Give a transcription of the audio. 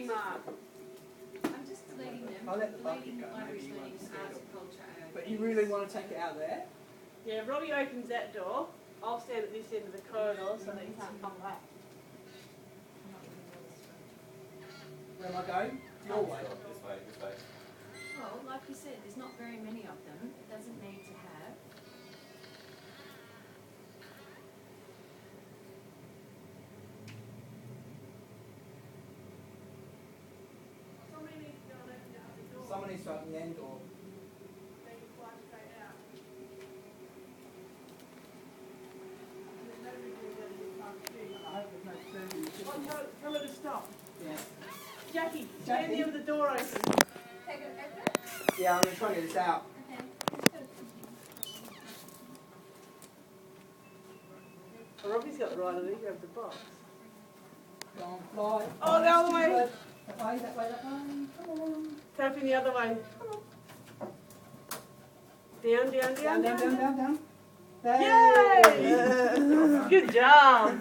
you, Mark. I'm just deleting them. I'll let the bucket Deleting go, libraries maybe you learning won't scare them. horticulture. But you really want to take it out there? Yeah, Robbie opens that door. I'll stand at this end of the corridor so that he can't come back. Where am I going? Your way. This way, this way. Well, like you said, there's not very many of them. It doesn't need to have. Somebody needs to go and open the other door. Someone needs to open the end door. They can fly straight out. There's nobody doing that in this past year. I hope there's no food. Oh, tell her to stop. Yeah. Jackie, stand near with the door open. Take it open. Yeah, I'm going to try to get this out. Okay. Oh, Robbie's got the right of it. Grab the box. Go on, fly. Oh, the other way. That way, that way, that way. Come on. Tapping the other way. Down, down, down, Down, down, down, down, down. Yay! Good job.